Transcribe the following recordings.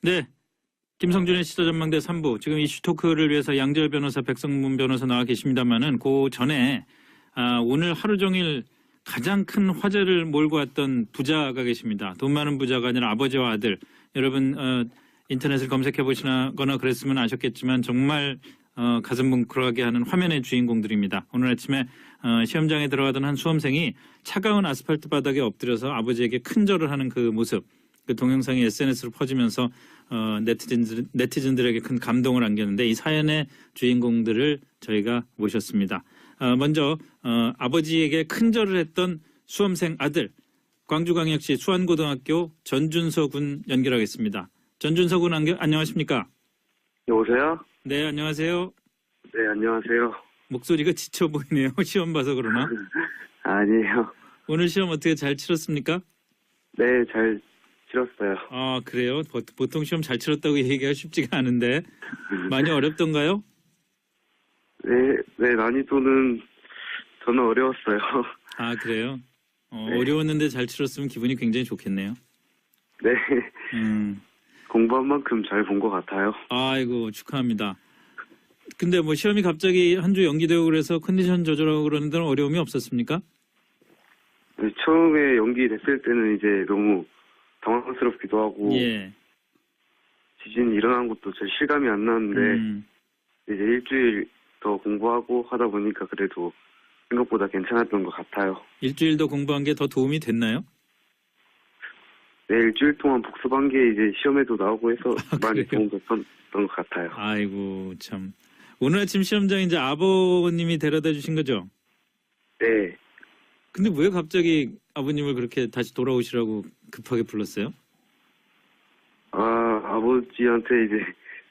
네, 김성준의 시사전망대 3부. 지금 이슈 토크를 위해서 양재열 변호사, 백성문 변호사 나와 계십니다만은 그 전에 오늘 하루 종일 가장 큰 화제를 몰고 왔던 부자가 계십니다. 돈 많은 부자가 아니라 아버지와 아들. 여러분 인터넷을 검색해 보시거나 그랬으면 아셨겠지만 정말 가슴 뭉클하게 하는 화면의 주인공들입니다. 오늘 아침에 시험장에 들어가던 한 수험생이 차가운 아스팔트 바닥에 엎드려서 아버지에게 큰절을 하는 그 모습. 그 동영상이 SNS로 퍼지면서 네티즌들에게 큰 감동을 안겼는데 이 사연의 주인공들을 저희가 모셨습니다. 먼저 아버지에게 큰절을 했던 수험생 아들 광주광역시 수안고등학교 전준서 군 연결하겠습니다. 전준서 군 안녕하십니까? 여보세요? 네, 안녕하세요. 네, 안녕하세요. 목소리가 지쳐 보이네요. 시험 봐서 그러나? 아니에요. 오늘 시험 어떻게 잘 치렀습니까? 네, 잘 치렀어요. 아, 그래요? 보통 시험 잘 치렀다고 얘기가 쉽지가 않은데 많이 어렵던가요? 네, 난이도는 저는 어려웠어요. 아, 그래요? 네. 어려웠는데 잘 치렀으면 기분이 굉장히 좋겠네요. 네, 공부한 만큼 잘 본 것 같아요. 아이고, 축하합니다. 근데 뭐 시험이 갑자기 한 주 연기되고 그래서 컨디션 조절하고 그러는 데는 어려움이 없었습니까? 네, 처음에 연기됐을 때는 이제 너무 당황스럽기도 하고 예. 지진이 일어난 것도 잘 실감이 안 나는데 이제 일주일 더 공부하고 하다 보니까 그래도 생각보다 괜찮았던 것 같아요. 일주일 더 공부한 게 더 도움이 됐나요? 네, 일주일 동안 복습한 게 이제 시험에도 나오고 해서 많이 그래요? 도움됐던 것 같아요. 아이고, 참. 오늘 아침 시험장 이제 아버님이 데려다 주신 거죠? 네. 근데 왜 갑자기 아버님을 그렇게 다시 돌아오시라고 급하게 불렀어요? 아버지한테 이제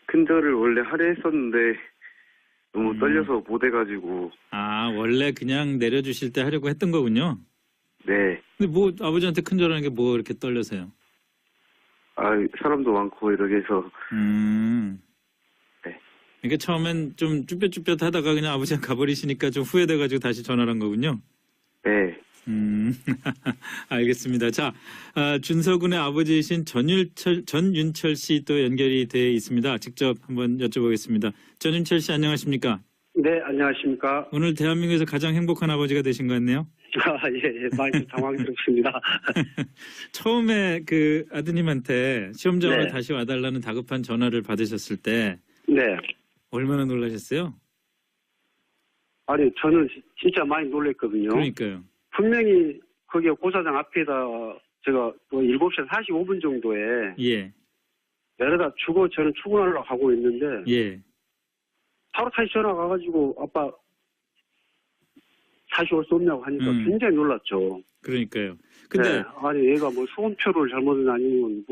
큰절을 원래 하려 했었는데 너무 떨려서 못 해가지고. 아, 원래 그냥 내려주실 때 하려고 했던 거군요? 네. 근데 뭐 아버지한테 큰절하는 게 뭐 이렇게 떨려서요? 사람도 많고 이렇게 해서. 네. 그러니까 처음엔 좀 쭈뼛쭈뼛 하다가 그냥 아버지가 가버리시니까 좀 후회돼가지고 다시 전화를 한 거군요? 네. 알겠습니다. 자, 준서군의 아버지이신 전윤철 씨 또 연결이 돼 있습니다. 직접 한번 여쭤보겠습니다. 전윤철 씨 안녕하십니까? 네, 안녕하십니까? 오늘 대한민국에서 가장 행복한 아버지가 되신 것 같네요. 예, 많이 당황스럽습니다. 처음에 그 아드님한테 시험장으로 네. 다시 와달라는 다급한 전화를 받으셨을 때 네. 얼마나 놀라셨어요? 아니, 저는 진짜 많이 놀랐거든요. 그러니까요. 분명히 거기 고사장 앞에다 제가 7시 45분 정도에 예, 내려다 주고 저는 출근하려고 하고 있는데 예. 바로 다시 전화가 와가지고 아빠 다시 올 수 없냐고 하니까 굉장히 놀랐죠. 그러니까요. 근데 네, 아니 얘가 뭐 소음표를 잘못은 아니면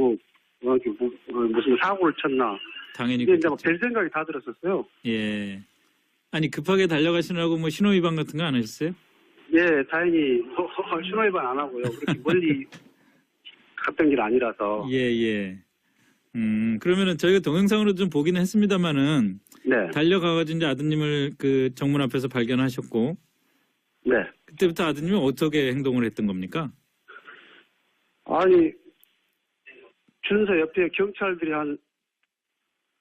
무슨 사고를 쳤나. 당연히 이게 이제 그렇겠죠. 별 생각이 다 들었었어요. 예. 아니 급하게 달려가시느라고 뭐 신호 위반 같은 거 안 하셨어요? 예, 다행히 신호위반 안 하고요. 그렇게 멀리 갔던 길 아니라서. 예, 예. 그러면은 저희가 동영상으로 좀 보기는 했습니다만은 네, 달려가가지고 이제 아드님을 그 정문 앞에서 발견하셨고 네. 그때부터 아드님은 어떻게 행동을 했던 겁니까? 아니, 준서 옆에 경찰들이 한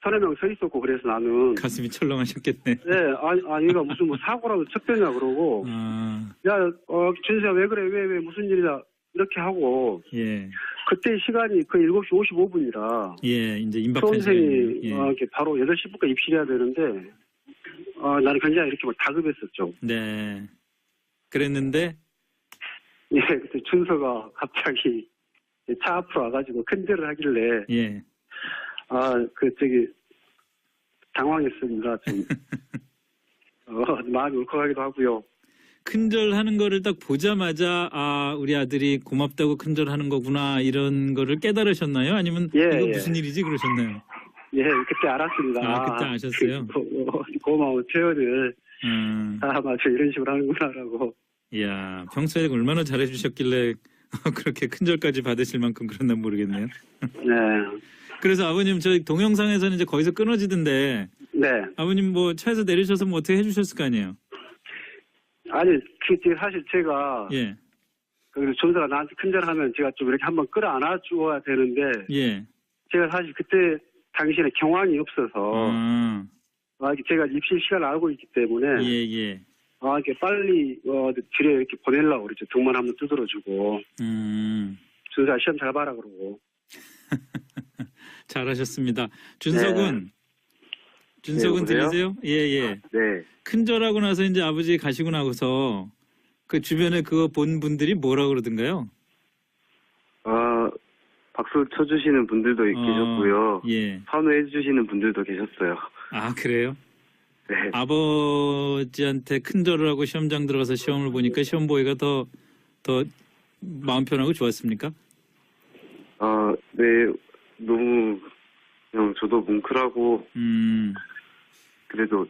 서너 명 서 있었고 그래서 나는. 가슴이 철렁하셨겠네. 네, 아니, 얘가 무슨 뭐 사고라도 쳤더냐 그러고. 야, 준서야 왜 그래, 왜 무슨 일이야. 이렇게 하고. 예, 그때 시간이 거의 7시 55분이라. 예, 이제 임박한 수험생이 시간이네요. 예. 이렇게 바로 8시 10분까지 입실해야 되는데, 나는 굉장히 이렇게 막 다급했었죠. 네. 그랬는데 예, 그때 준서가 갑자기 차 앞으로 와가지고 큰절을 하길래, 예. 당황했습니다. 좀. 마음이 울컥하기도 하고요. 큰절하는 거를 딱 보자마자 우리 아들이 고맙다고 큰절하는 거구나 이런 거를 깨달으셨나요? 아니면 예, 이거 예. 무슨 일이지 그러셨나요? 예, 그때 알았습니다. 그때 아셨어요? 고마운 표현을, 맞아, 이런 식으로 하는구나라고. 이야, 평소에 얼마나 잘해주셨길래 그렇게 큰절까지 받으실 만큼 그랬나 모르겠네요. 네. 그래서 아버님 저희 동영상에서는 이제 거기서 끊어지던데 네. 아버님 뭐 차에서 내리셔서 뭐 어떻게 해주셨을 거 아니에요? 아니, 사실 제가, 예, 준서가 나한테 큰절하면 제가 좀 이렇게 한번 끌어안아 주어야 되는데, 예. 제가 사실 그때 당시에는 경황이 없어서 제가 입실 시간을 알고 있기 때문에 예. 이렇게 빨리 집에 이렇게 보내려고 그러죠. 등만 한번 두드려주고 준수야 시험 잘 봐라 그러고. 잘하셨습니다. 준석은 준석은 네, 들리세요? 예. 네. 큰절하고 나서 이제 아버지 가시고 나서 그 주변에 그거 본 분들이 뭐라 그러던가요? 박수 쳐주시는 분들도 계셨고요. 예. 환호해 주시는 분들도 계셨어요. 아, 그래요? 네. 아버지한테 큰절을 하고 시험장 들어가서 시험을 보니까 시험 보기가 더 마음 편하고 좋았습니까? 네. 너무 그냥 저도 뭉클하고 그래도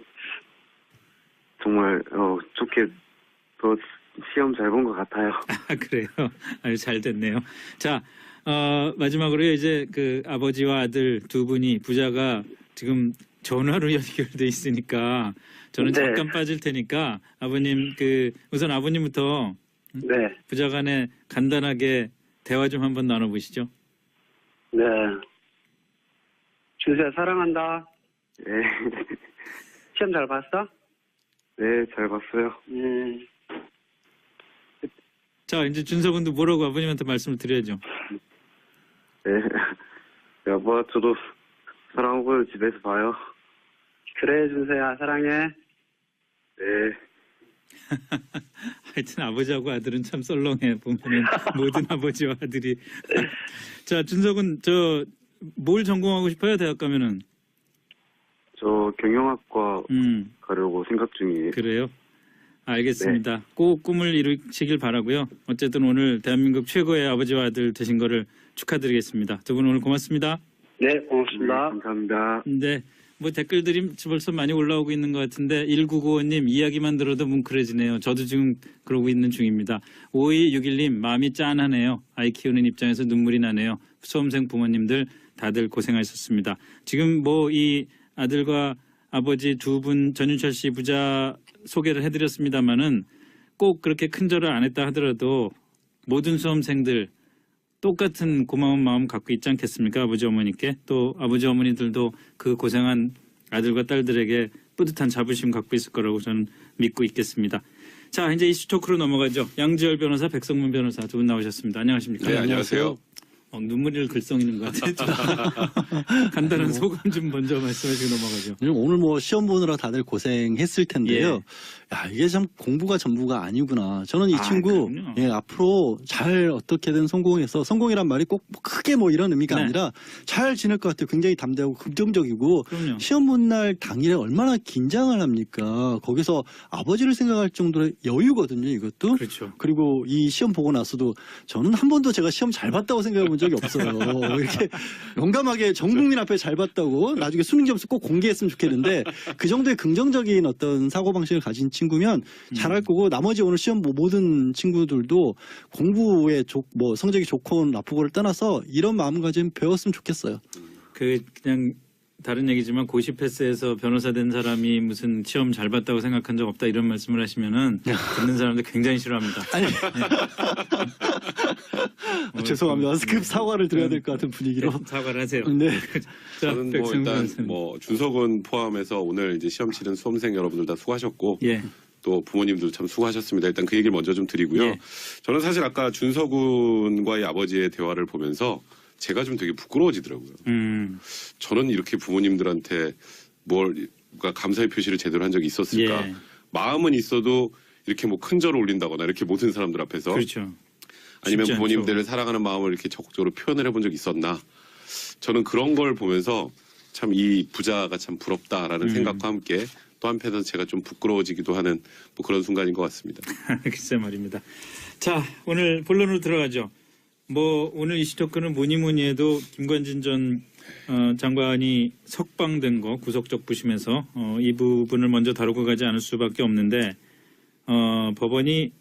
정말 좋게 더 시험 잘 본 것 같아요. 아, 그래요? 아주 잘 됐네요. 자, 마지막으로 이제 그 아버지와 아들 두 분이 부자가 지금 전화로 연결돼 있으니까 저는 네. 잠깐 빠질 테니까 아버님 우선 아버님부터 네. 부자간에 간단하게 대화 좀 한번 나눠보시죠. 네. 준수야 사랑한다. 네. 시험 잘 봤어? 네, 잘 봤어요. 자, 이제 준석은도 뭐라고 아버님한테 말씀을 드려야죠. 네. 여보, 저도 사랑하고 집에서 봐요. 그래 준수야 사랑해. 네. 하여튼 아버지하고 아들은 참 썰렁해 보면은 모든 아버지와 아들이. 자, 준석은 뭘 전공하고 싶어요? 대학 가면은? 저 경영학과 가려고 생각 중이에요. 그래요? 알겠습니다. 꼭 꿈을 이루시길 바라고요. 어쨌든 오늘 대한민국 최고의 아버지와 아들 되신 거를 축하드리겠습니다. 두 분 오늘 고맙습니다. 네 고맙습니다. 네, 감사합니다. 네. 뭐 댓글들이 벌써 많이 올라오고 있는 것 같은데 1995님 이야기만 들어도 뭉클해지네요. 저도 지금 그러고 있는 중입니다. 5261님 마음이 짠하네요. 아이 키우는 입장에서 눈물이 나네요. 수험생 부모님들 다들 고생하셨습니다. 지금 뭐 이 아들과 아버지 두 분 전윤철 씨 부자 소개를 해드렸습니다마는 꼭 그렇게 큰절을 안 했다 하더라도 모든 수험생들 똑같은 고마운 마음 갖고 있지 않겠습니까? 아버지 어머니께. 또 아버지 어머니들도 그 고생한 아들과 딸들에게 뿌듯한 자부심 갖고 있을 거라고 저는 믿고 있겠습니다. 자, 이제 이슈 토크로 넘어가죠. 양지열 변호사, 백성문 변호사 두 분 나오셨습니다. 안녕하십니까? 네, 안녕하세요. 눈물을 글썽이는 것 같아요. 간단한 소감 좀 먼저 말씀하시고 넘어가죠. 오늘 뭐 시험 보느라 다들 고생했을 텐데요. 야, 이게 참 공부가 전부가 아니구나. 저는 이 친구 앞으로 잘 어떻게든 성공해서 성공이란 말이 꼭 크게 뭐 이런 의미가 아니라 잘 지낼 것 같아요. 굉장히 담대하고 긍정적이고 그럼요. 시험 본 날 당일에 얼마나 긴장을 합니까? 거기서 아버지를 생각할 정도의 여유거든요. 이것도. 그렇죠. 그리고 이 시험 보고 나서도 저는 한 번도 제가 시험 잘 봤다고 생각해 본 적이 없어요. 이렇게 용감하게 전 국민 앞에 잘 봤다고 나중에 수능 점수 꼭 공개했으면 좋겠는데 그 정도의 긍정적인 어떤 사고방식을 가진 친구면 잘할 거고 나머지 오늘 시험 모든 친구들도 공부에 뭐 성적이 좋고 나쁘고를 떠나서 이런 마음가짐 배웠으면 좋겠어요. 그냥 다른 얘기지만 고시 패스에서 변호사 된 사람이 무슨 시험 잘 봤다고 생각한 적 없다 이런 말씀을 하시면은 듣는 사람들 굉장히 싫어합니다. 아니. 죄송합니다. 급 사과를 드려야 될 것 같은 분위기로. 사과를 하세요. 네. 자, 저는 뭐 일단 뭐 준석은 포함해서 오늘 이제 시험 치른 수험생 여러분들 다 수고하셨고 또 부모님들 참 수고하셨습니다. 일단 그 얘기를 먼저 좀 드리고요. 저는 사실 아까 준석군과의 아버지의 대화를 보면서 제가 좀 되게 부끄러워지더라고요. 저는 이렇게 부모님들한테 그러니까 감사의 표시를 제대로 한 적이 있었을까? 마음은 있어도 이렇게 뭐 큰 절을 올린다거나 이렇게 모든 사람들 앞에서 그렇죠. 아니면 부모님들을 사랑하는 마음을 이렇게 적극적으로 표현을 해본 적이 있었나? 저는 그런 걸 보면서 참 이 부자가 참 부럽다라는 생각과 함께 또 한편에서 제가 좀 부끄러워지기도 하는 뭐 그런 순간인 것 같습니다. 글쎄 말입니다. 자, 오늘 본론으로 들어가죠. 뭐 오늘 이슈 토크는 뭐니 해도 김관진 전 장관이 석방된 거 구속적 부심에서 이 부분을 먼저 다루고 가지 않을 수밖에 없는데 법원이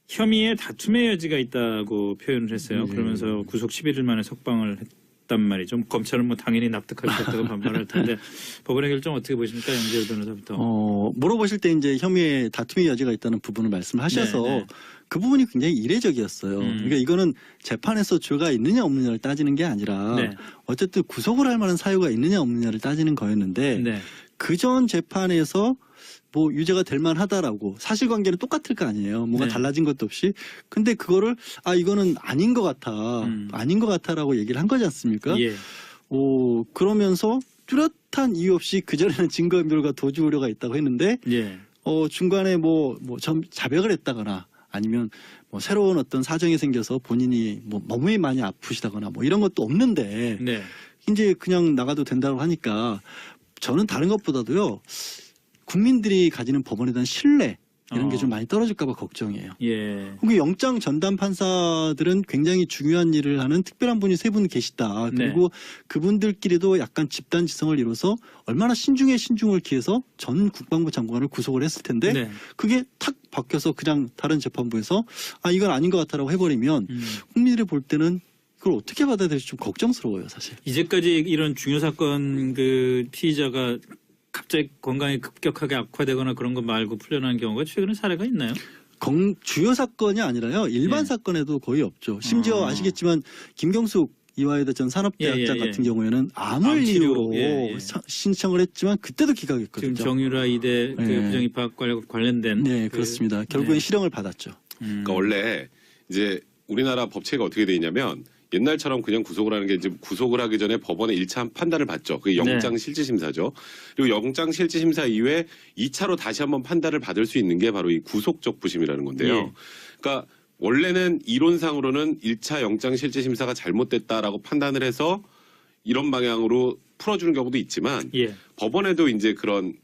혐의의 다툼의 여지가 있다고 표현을 했어요. 그러면서 구속 11일 만에 석방을 단 말이죠. 검찰은 뭐 당연히 납득할 수 없다고 반발할 텐데 법원의 결정 어떻게 보십니까, 양재열 변호사부터? 물어보실 때 이제 혐의의 다툼의 여지가 있다는 부분을 말씀하셔서 네. 그 부분이 굉장히 이례적이었어요. 그러니까 이거는 재판에서 죄가 있느냐 없느냐를 따지는 게 아니라 네. 어쨌든 구속을 할 만한 사유가 있느냐 없느냐를 따지는 거였는데 네. 그전 재판에서 뭐 유죄가 될 만하다라고 사실관계는 똑같을 거 아니에요. 뭔가 네. 달라진 것도 없이. 근데 그거를 이거는 아닌 것 같아. 아닌 것 같아라고 얘기를 한 거지 않습니까? 예. 그러면서 뚜렷한 이유 없이 그전에는 증거인멸과 도주 우려가 있다고 했는데 예. 중간에 좀 자백을 했다거나 아니면 뭐 새로운 어떤 사정이 생겨서 본인이 뭐 몸이 많이 아프시다거나 뭐 이런 것도 없는데 네. 이제 그냥 나가도 된다고 하니까 저는 다른 것보다도요 국민들이 가지는 법원에 대한 신뢰 이런 게 좀 많이 떨어질까 봐 걱정이에요. 예. 그리고 영장 전담 판사들은 굉장히 중요한 일을 하는 특별한 분이 3분 계시다. 그리고 그분들끼리도 약간 집단 지성을 이뤄서 얼마나 신중에 신중을 기해서 전 국방부 장관을 구속을 했을 텐데 네. 그게 탁 바뀌어서 그냥 다른 재판부에서 이건 아닌 것 같다라고 해버리면 국민들이 볼 때는 그걸 어떻게 받아야 될지 좀 걱정스러워요, 사실. 이제까지 이런 중요 사건 그 피의자가 갑자기 건강이 급격하게 악화되거나 그런 거 말고 풀려난 경우가 최근에 사례가 있나요? 주요 사건이 아니라요. 일반 예. 사건에도 거의 없죠. 심지어 아시겠지만 김경숙 이화여대 전 산업대학장 같은 경우에는 암을 치료, 이유로 신청을 했지만 그때도 기각했거든요. 지금 정유라 이대 그 부정입학 관련된 네, 그렇습니다. 결국엔 실형을 받았죠. 그러니까 원래 이제 우리나라 법체가 어떻게 돼 있냐면 옛날처럼 그냥 구속을 하는 게 이제 구속을 하기 전에 법원의 1차 판단을 받죠. 그게 영장 실질 심사죠. 그리고 영장 실질 심사 이후에 2차로 다시 한번 판단을 받을 수 있는 게 바로 이 구속적 부심이라는 건데요. 예. 그러니까 원래는 이론상으로는 1차 영장 실질 심사가 잘못됐다라고 판단을 해서 이런 방향으로 풀어주는 경우도 있지만 법원에도 이제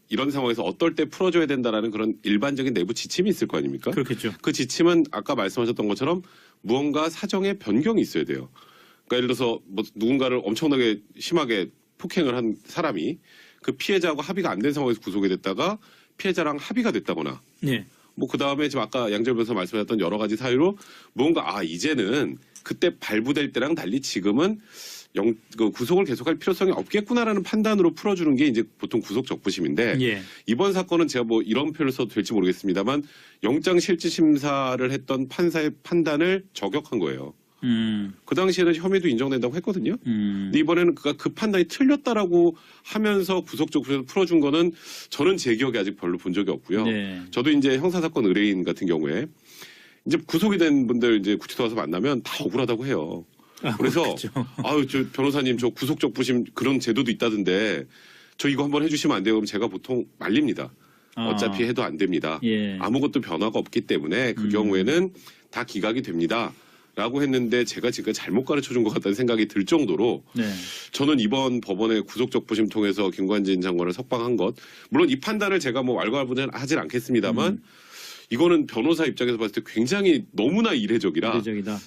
이런 상황에서 어떨 때 풀어줘야 된다라는 그런 일반적인 내부 지침이 있을 거 아닙니까? 그렇겠죠. 그 지침은 아까 말씀하셨던 것처럼 무언가 사정의 변경이 있어야 돼요. 그러니까 예를 들어서 뭐 누군가를 엄청나게 심하게 폭행을 한 사람이 그 피해자하고 합의가 안 된 상황에서 구속이 됐다가 피해자랑 합의가 됐다거나 뭐 그다음에 지금 아까 양재열 변호사 말씀하셨던 여러 가지 사유로 무언가 이제는 그때 발부될 때랑 달리 지금은 구속을 계속할 필요성이 없겠구나라는 판단으로 풀어주는 게 이제 보통 구속 적부심인데 이번 사건은 제가 뭐 이런 표현을 써도 될지 모르겠습니다만 영장 실질 심사를 했던 판사의 판단을 저격한 거예요. 그 당시에는 혐의도 인정된다고 했거든요. 근데 이번에는 그 판단이 틀렸다라고 하면서 구속 적부심을 풀어준 거는 저는 제 기억에 아직 별로 본 적이 없고요. 저도 이제 형사사건 의뢰인 같은 경우에 이제 구속이 된 분들 이제 구치소 와서 만나면 다 억울하다고 해요. 그래서 저 변호사님 저 구속적 부심 그런 제도도 있다던데 저 이거 한번 해주시면 안 돼요? 그럼 제가 보통 말립니다. 어차피 해도 안 됩니다. 아무것도 변화가 없기 때문에 그 경우에는 다 기각이 됩니다. 라고 했는데 제가 지금 잘못 가르쳐준 것 같다는 생각이 들 정도로 저는 이번 법원의 구속적 부심 통해서 김관진 장관을 석방한 것 물론 이 판단을 제가 뭐 왈가왈부하진 않겠습니다만 이거는 변호사 입장에서 봤을 때 굉장히 너무나 이례적이라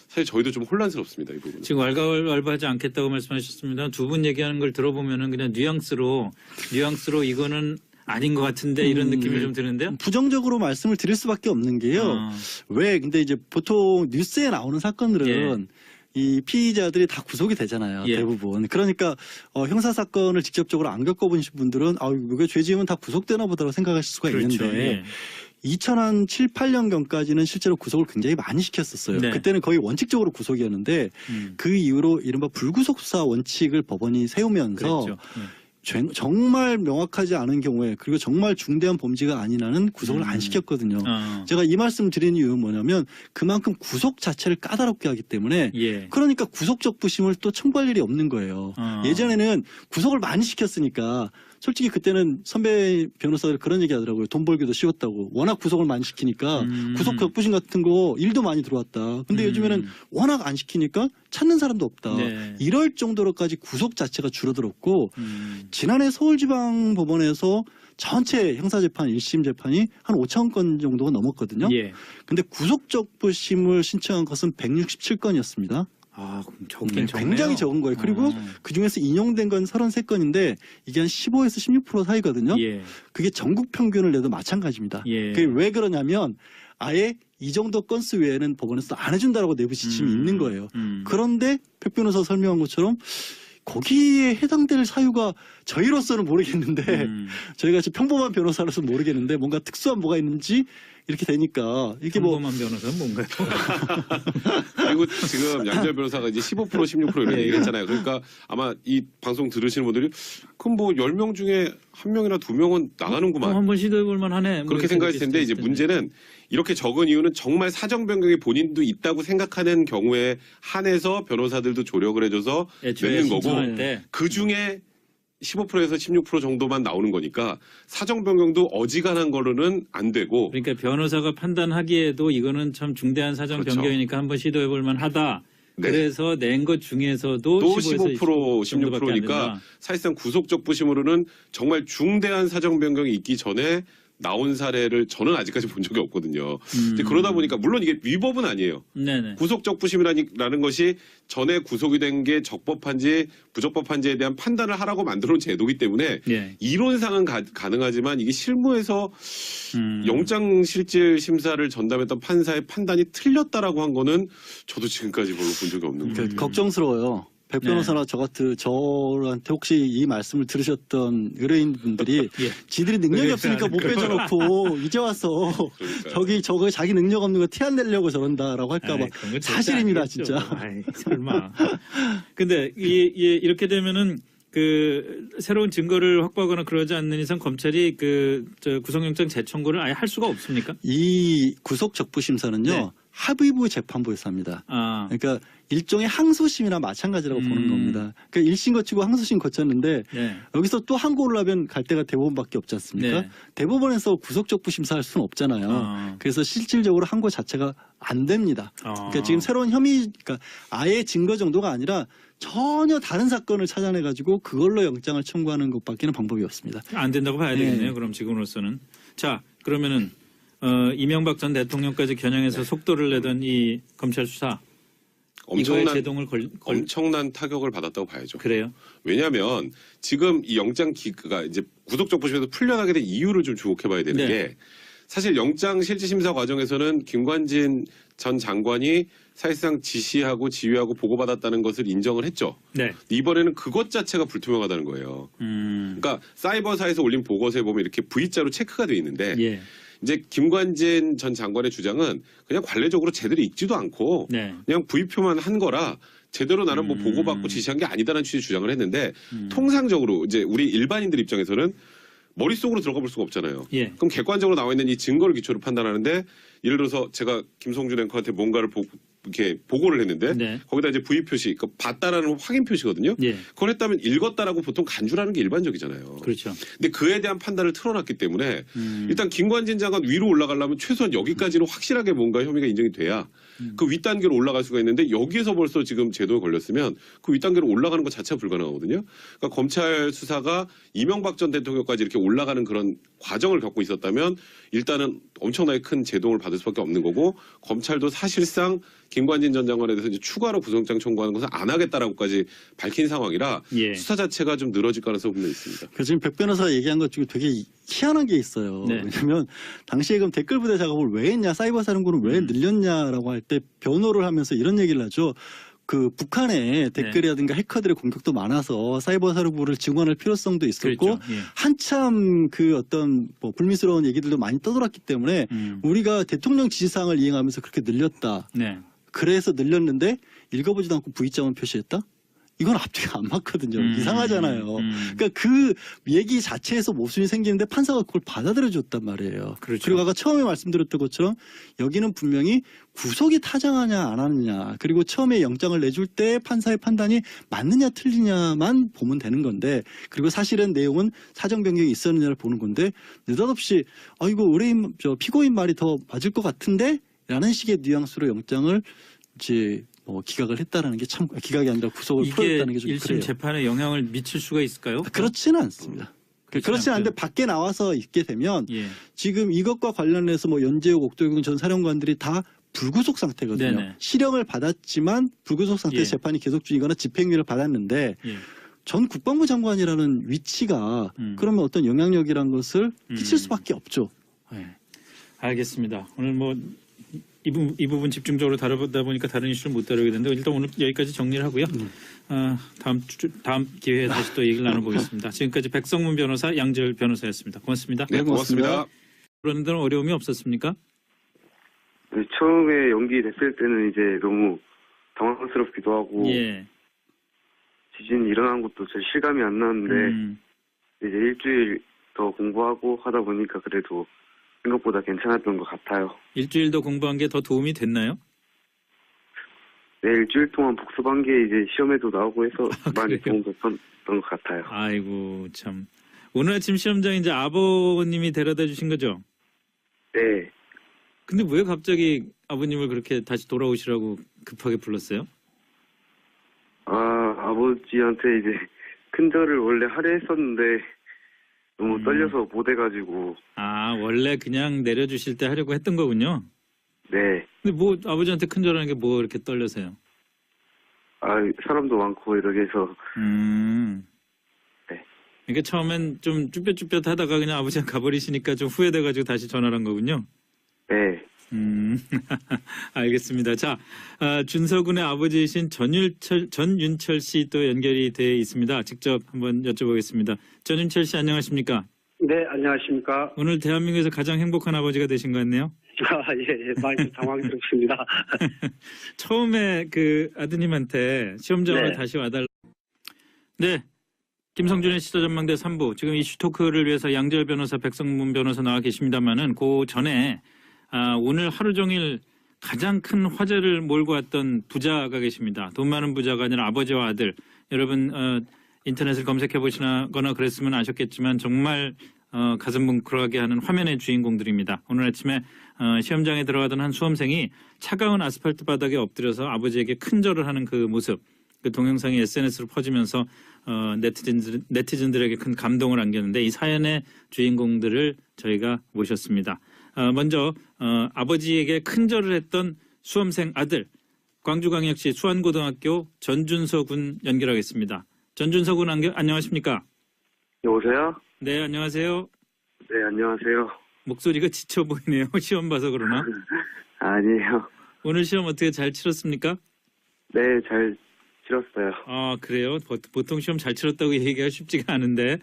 사실 저희도 좀 혼란스럽습니다. 이 부분은. 지금 왈가왈부하지 않겠다고 말씀하셨습니다. 두 분 얘기하는 걸 들어보면은 그냥 뉘앙스로 이거는 아닌 것 같은데 이런 느낌이 좀 드는데요. 부정적으로 말씀을 드릴 수밖에 없는 게요. 근데 이제 보통 뉴스에 나오는 사건들은 이 피의자들이 다 구속이 되잖아요. 대부분. 그러니까 형사 사건을 직접적으로 안 겪어보신 분들은 이거 죄 지으면 다 구속되나 보다라고 생각하실 수가 있는데 2007, 8년경까지는 실제로 구속을 굉장히 많이 시켰었어요. 그때는 거의 원칙적으로 구속이었는데 그 이후로 이른바 불구속 수사 원칙을 법원이 세우면서 정말 명확하지 않은 경우에 그리고 정말 중대한 범죄가 아닌 한은 구속을 안 시켰거든요. 제가 이 말씀 드리는 이유는 뭐냐면 그만큼 구속 자체를 까다롭게 하기 때문에 그러니까 구속적 부심을 또 청구할 일이 없는 거예요. 예전에는 구속을 많이 시켰으니까 솔직히 그때는 선배 변호사들 그런 얘기 하더라고요. 돈 벌기도 쉬웠다고. 워낙 구속을 많이 시키니까 구속 적부심 같은 거 일도 많이 들어왔다. 근데 요즘에는 워낙 안 시키니까 찾는 사람도 없다. 이럴 정도로까지 구속 자체가 줄어들었고 지난해 서울지방법원에서 전체 형사재판 1심 재판이 한 5천 건 정도가 넘었거든요. 근데 구속 적부심을 신청한 것은 167건이었습니다. 굉장히 적은 거예요. 그리고 그중에서 인용된 건 33건인데 이게 한 15에서 16% 사이거든요. 그게 전국 평균을 내도 마찬가지입니다. 그게 왜 그러냐면 아예 이 정도 건수 외에는 법원에서 안 해준다라고 내부 지침이 있는 거예요. 그런데 백 변호사 설명한 것처럼 거기에 해당될 사유가 저희로서는 모르겠는데 저희가 지금 평범한 변호사로서는 모르겠는데 뭔가 특수한 뭐가 있는지 이렇게 되니까 이게 뭐 평범한 변호사는 뭔가요? 그리고 지금 양재열 변호사가 이제 15% 16% 이런 얘기를 했잖아요. 그러니까 아마 이 방송 들으시는 분들이 그럼 뭐 10명 중에 1명이나 2명은 나가는구만. 한번 시도해볼 만하네. 뭐 그렇게 생각했을 텐데 이제 문제는 이렇게 적은 이유는 정말 사정 변경이 본인도 있다고 생각하는 경우에 한해서 변호사들도 조력을 해줘서 내는 거고 그 중에 15%에서 16% 정도만 나오는 거니까 사정 변경도 어지간한 거로는 안 되고. 그러니까 변호사가 판단하기에도 이거는 참 중대한 사정 그렇죠. 변경이니까 한번 시도해볼 만하다. 네. 그래서 낸 것 중에서도 또 15% 16%니까 사실상 구속적 부심으로는 정말 중대한 사정 변경이 있기 전에 나온 사례를 저는 아직까지 본 적이 없거든요. 이제 그러다 보니까 물론 이게 위법은 아니에요. 네네. 구속적 부심이라는 것이 전에 구속이 된 게 적법한지 부적법한지에 대한 판단을 하라고 만들어놓은 제도이기 때문에 예. 이론상은 가능하지만 이게 실무에서 영장실질 심사를 전담했던 판사의 판단이 틀렸다라고 한 거는 저도 지금까지 별로 본 적이 없는 거예요. 걱정스러워요. 백 변호사나 저한테 혹시 이 말씀을 들으셨던 의뢰인분들이 예. 지들이 능력이 없으니까 못 빼줘놓고 이제 와서 저거 자기 능력 없는 거 티 안 내려고 저런다라고 할까봐 사실입니다 진짜. 아이, 설마. 근데 이렇게 되면은 그 새로운 증거를 확보하거나 그러지 않는 이상 검찰이 저 구속영장 재청구를 아예 할 수가 없습니까? 이 구속적부심사는요. 네. 합의부 재판부에서 합니다. 아. 그러니까 일종의 항소심이나 마찬가지라고 보는 겁니다. 그러니까 1심 거치고 항소심 거쳤는데 네. 여기서 또 한 거 올라면 갈 데가 대법원밖에 없지 않습니까? 네. 대법원에서 구속적부심사 할 수는 없잖아요. 그래서 실질적으로 한 거 자체가 안 됩니다. 그러니까 지금 새로운 혐의, 그러니까 아예 증거 정도가 아니라 전혀 다른 사건을 찾아내가지고 그걸로 영장을 청구하는 것밖에는 방법이 없습니다. 안 된다고 봐야 되겠네요. 그럼 지금으로서는. 자, 그러면은 이명박 전 대통령까지 겨냥해서 속도를 내던 이 검찰 수사 이거에 제동을 엄청난 타격을 받았다고 봐야죠. 그래요? 왜냐하면 지금 이 영장 기가 이제 구속적 부심에서 풀려나게 된 이유를 좀 주목해봐야 되는 게 사실 영장 실질심사 과정에서는 김관진 전 장관이 사실상 지시하고 지휘하고 보고받았다는 것을 인정을 했죠. 네. 이번에는 그것 자체가 불투명하다는 거예요. 그러니까 사이버사에서 올린 보고서에 보면 이렇게 V자로 체크가 돼 있는데 예. 이제 김관진 전 장관의 주장은 그냥 관례적으로 제대로 읽지도 않고 그냥 부의표만 한 거라 제대로 나는 뭐 보고받고 지시한 게 아니다라는 취지의 주장을 했는데 통상적으로 이제 우리 일반인들 입장에서는 머릿속으로 들어가 볼 수가 없잖아요. 예. 그럼 객관적으로 나와 있는 이 증거를 기초로 판단하는데 예를 들어서 제가 김성준 앵커한테 뭔가를 이렇게 보고를 했는데 거기다 이제 V 표시, 그러니까 봤다라는 확인 표시거든요. 그걸 했다면 읽었다라고 보통 간주라는 게 일반적이잖아요. 그렇죠. 근데 그에 대한 판단을 틀어놨기 때문에 일단 김관진 장관 위로 올라가려면 최소한 여기까지는 확실하게 뭔가 혐의가 인정이 돼야 그 윗단계로 올라갈 수가 있는데 여기에서 벌써 지금 제도에 걸렸으면 그 윗단계로 올라가는 것 자체가 불가능하거든요. 그러니까 검찰 수사가 이명박 전 대통령까지 이렇게 올라가는 그런 과정을 겪고 있었다면 일단은 엄청나게 큰 제동을 받을 수밖에 없는 거고 검찰도 사실상 김관진 전 장관에 대해서 이제 추가로 구속영장 청구하는 것은 안 하겠다라고까지 밝힌 상황이라 수사 자체가 좀 늘어질 가능성이 분명히 있습니다. 그래서 지금 백 변호사가 얘기한 것 중에 되게 희한한 게 있어요. 왜냐하면 당시에 그럼 댓글 부대 작업을 왜 했냐, 사이버 사령부는 왜 늘렸냐라고 할 때 변호를 하면서 이런 얘기를 하죠. 그 북한의 댓글이라든가 해커들의 공격도 많아서 사이버 사령부를 증원할 필요성도 있었고 한참 그 어떤 뭐 불미스러운 얘기들도 많이 떠돌았기 때문에 우리가 대통령 지시사항을 이행하면서 그렇게 늘렸다. 그래서 늘렸는데 읽어보지도 않고 V자만 표시했다? 이건 앞뒤가 안 맞거든요. 이상하잖아요. 그러니까 그 얘기 자체에서 모순이 생기는데 판사가 그걸 받아들여줬단 말이에요. 그리고 아까 처음에 말씀드렸던 것처럼 여기는 분명히 구속이 타당하냐 안 하느냐 그리고 처음에 영장을 내줄 때 판사의 판단이 맞느냐 틀리냐만 보면 되는 건데 그리고 사실은 내용은 사정 변경이 있었느냐를 보는 건데 느닷없이 이거 의뢰인 피고인 말이 더 맞을 것 같은데 라는 식의 뉘앙스로 영장을 이제 기각을 했다라는 게 참 기각이 아니라 구속을 풀었다는 게 좀 그래요. 1심 재판에 영향을 미칠 수가 있을까요? 그렇지는 않습니다. 그렇지 않은데 밖에 나와서 있게 되면 지금 이것과 관련해서 연재욱, 옥도경 전 사령관들이 다 불구속 상태거든요. 실형을 받았지만 불구속 상태에서 재판이 계속 중이거나 집행유예를 받았는데 전 국방부 장관이라는 위치가 그러면 어떤 영향력이라는 것을 끼칠 수밖에 없죠. 알겠습니다. 오늘 이 부분 집중적으로 다루다 보니까 다른 이슈를 못 다루게 되는데 일단 오늘 여기까지 정리를 하고요. 다음 기회에 다시 또 얘기를 나눠보겠습니다. 지금까지 백성문 변호사, 양재열 변호사였습니다. 고맙습니다. 네, 고맙습니다. 그런 데는 어려움이 없었습니까? 네, 처음에 연기됐을 때는 이제 너무 당황스럽기도 하고 예. 지진 일어난 것도 잘 실감이 안 나는데 이제 일주일 더 공부하고 하다 보니까 그래도 생각보다 괜찮았던 것 같아요. 일주일 더 공부한 게 더 도움이 됐나요? 네, 일주일 동안 복습한 게 이제 시험에도 나오고 해서 많이 그래요? 도움 됐던 것 같아요. 아이고 참. 오늘 아침 시험장 이제 아버님이 데려다 주신 거죠? 네. 근데 왜 갑자기 아버님을 그렇게 다시 돌아오시라고 급하게 불렀어요? 아버지한테 이제 큰절을 원래 하려 했었는데 너무 떨려서 못 해가지고. 원래 그냥 내려주실 때 하려고 했던 거군요. 네. 근데 뭐 아버지한테 큰절하는 게 뭐 이렇게 떨려서요? 사람도 많고 이러게 해서. 네. 그러니까 처음엔 좀 쭈뼛쭈뼛 하다가 그냥 아버지가 가버리시니까 좀 후회돼가지고 다시 전화를 한 거군요. 네. 알겠습니다. 자, 준서군의 아버지이신 전윤철 씨 또 연결이 돼 있습니다. 직접 한번 여쭤보겠습니다. 전윤철 씨 안녕하십니까? 네, 안녕하십니까. 오늘 대한민국에서 가장 행복한 아버지가 되신 것 같네요. 예, 많이 당황스럽습니다. 처음에 그 아드님한테 시험장으로 네. 다시 와달라. 네. 김성준의 시사전망대 3부. 지금 이슈 토크를 위해서 양재열 변호사, 백성문 변호사 나와 계십니다만은 그 전에 오늘 하루 종일 가장 큰 화제를 몰고 왔던 부자가 계십니다. 돈 많은 부자가 아니라 아버지와 아들. 여러분 인터넷을 검색해 보시거나 그랬으면 아셨겠지만 정말 가슴 뭉클하게 하는 화면의 주인공들입니다. 오늘 아침에 시험장에 들어가던 한 수험생이 차가운 아스팔트 바닥에 엎드려서 아버지에게 큰절을 하는 그 모습. 그 동영상이 SNS로 퍼지면서 네티즌들에게 큰 감동을 안겼는데 이 사연의 주인공들을 저희가 모셨습니다. 먼저 아버지에게 큰절을 했던 수험생 아들 광주광역시 수안고등학교 전준서 군 연결하겠습니다. 전준서 군 안녕하십니까? 여보세요? 네, 안녕하세요. 네, 안녕하세요. 목소리가 지쳐 보이네요. 시험 봐서 그러나? 아니에요. 오늘 시험 어떻게 잘 치렀습니까? 네, 잘 치렀어요. 그래요? 보통 시험 잘 치렀다고 얘기가 쉽지가 않은데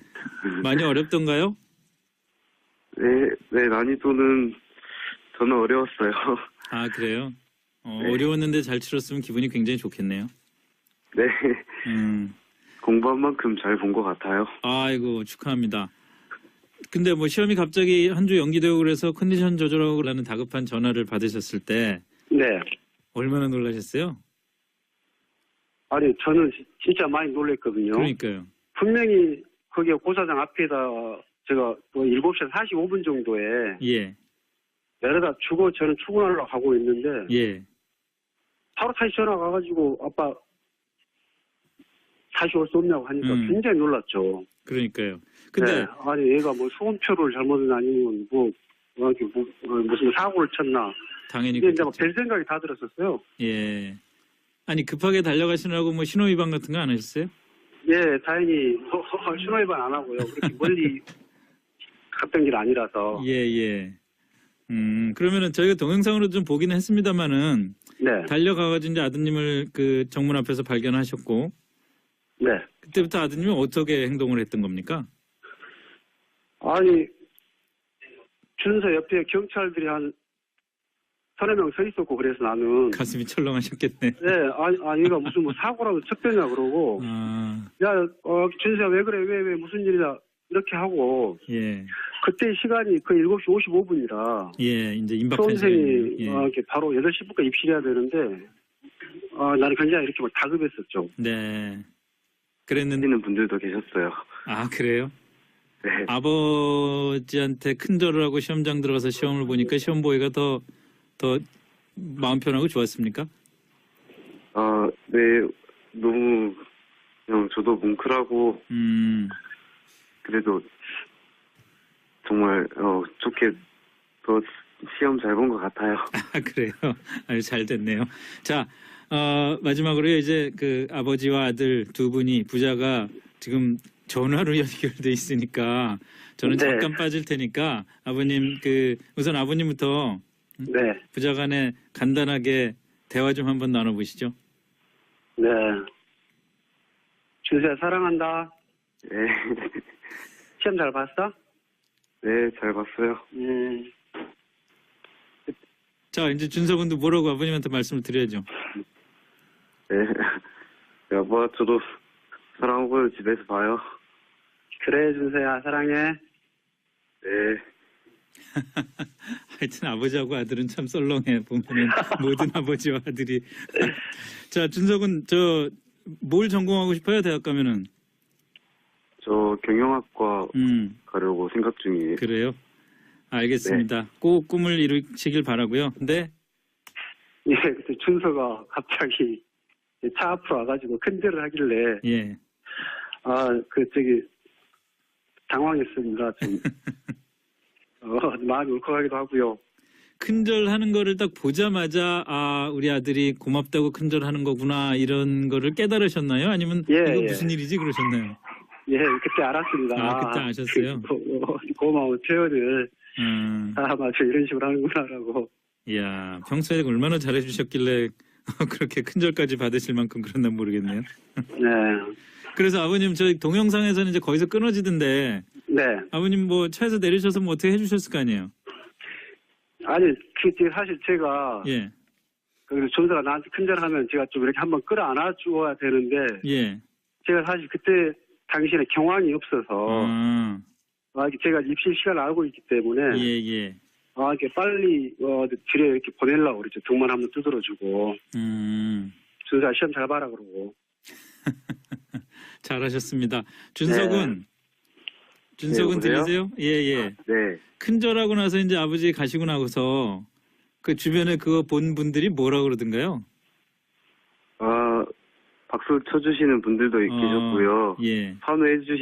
많이 어렵던가요? 네, 난이도는 저는 어려웠어요. 그래요? 네. 어려웠는데 잘 치렀으면 기분이 굉장히 좋겠네요. 네. 공부한 만큼 잘 본 것 같아요. 아이고 축하합니다. 근데 뭐 시험이 갑자기 한 주 연기되고 그래서 컨디션 조절하고 라는 다급한 전화를 받으셨을 때 네. 얼마나 놀라셨어요? 아니, 저는 진짜 많이 놀랐거든요. 그러니까요. 분명히 거기 고사장 앞에다 제가 7시 45분 정도에 예. 내려다 저는 출근하려고 하고 있는데 예. 바로 다시 전화가 와가지고 아빠 다시 올 수 없냐고 하니까 굉장히 놀랐죠. 그러니까요. 근데 네, 아니 얘가 뭐 수험표를 잘못은 아니면 무슨 사고를 쳤나. 당연히 이제 막 별 생각이 다 들었었어요. 예. 아니 급하게 달려가시느라고 뭐 신호 위반 같은 거 안 하셨어요? 예, 다행히 신호 위반 안 하고요. 그렇게 멀리 갔던 길 아니라서. 예. 그러면은 저희가 동영상으로 좀 보기는 했습니다만은 네. 달려가가지고 이제 아드님을 그 정문 앞에서 발견하셨고 네. 그때부터 아드님은 어떻게 행동을 했던 겁니까? 아니 준서 옆에 경찰들이 한 3-4명 서 있었고 그래서 나는 가슴이 철렁하셨겠네. 네, 아니 얘가 무슨 뭐 사고라도 쳤대냐 그러고 야 준서야 왜 그래 왜 무슨 일이야 이렇게 하고 예. 그때 시간이 그 7시 55분이라 예, 이제 임박한 수험생이 시간이네요. 이렇게 바로 8시부터 입실해야 되는데 나는 굉장히 이렇게 막 다급했었죠. 네. 그랬는데 있는 분들도 계셨어요. 그래요? 네. 아버지한테 큰절을 하고 시험장 들어가서 시험을 보니까 시험 보기가 더 마음 편하고 좋았습니까? 네, 너무 그냥 저도 뭉클하고 그래도 정말 좋게 더 시험 잘 본 것 같아요. 그래요? 아주 잘 됐네요. 자, 마지막으로 이제 그 아버지와 아들 두 분이 부자가 지금 전화로 연결돼 있으니까 저는 네. 잠깐 빠질 테니까 아버님 우선 아버님부터 네. 부자간에 간단하게 대화 좀 한번 나눠보시죠. 네. 준수야, 사랑한다. 네. 시험 잘 봤어? 네, 잘 봤어요. 자, 이제 준서군도 뭐라고 아버님한테 말씀을 드려야죠. 네. 여보, 저도 사랑하고요. 집에서 봐요. 그래, 준수야, 사랑해. 네. 하여튼 아버지하고 아들은 참 썰렁해. 보면은 모든 아버지와 아들이. 자, 준석은 뭘 전공하고 싶어요? 대학 가면은. 저 경영학과 가려고 생각 중이에요. 그래요? 알겠습니다. 꼭 꿈을 이루시길 바라고요. 근데 예, 그때 준서가 갑자기 차 앞으로 와가지고 큰절을 하길래 예. 당황했습니다. 좀 마음이 울컥하기도 하고요. 큰절하는 거를 딱 보자마자 우리 아들이 고맙다고 큰절하는 거구나 이런 거를 깨달으셨나요? 아니면 이거 무슨 일이지 그러셨나요? 예, 그때 알았습니다. 그때 아셨어요? 고마운 표현을 맞아 이런 식으로 하는구나라고. 이야, 평소에 얼마나 잘해주셨길래 그렇게 큰절까지 받으실 만큼 그랬나 모르겠네요. 네. 그래서 아버님 저희 동영상에서는 이제 거기서 끊어지던데 네. 아버님 뭐 차에서 내리셔서 뭐 어떻게 해주셨을 거 아니에요? 아니, 사실 제가 예. 준서가 나한테 큰절하면 제가 좀 이렇게 한번 끌어안아 주어야 되는데 예. 제가 사실 그때 당시에 경황이 없어서 제가 입시 시간을 알고 있기 때문에 예. 이렇게 빨리 집에 이렇게 보내려고 그랬죠. 등만 한번 두드려주고 준서야 시험 잘 봐라 그러고. 잘하셨습니다. 준석은 준석은 네, 들리세요? 예. 네. 큰절하고 나서 이제 아버지 가시고 나서 그 주변에 그거 본 분들이 뭐라 그러던가요? 박수 쳐주시는 분들도 계셨고요. 예. 환호해 주시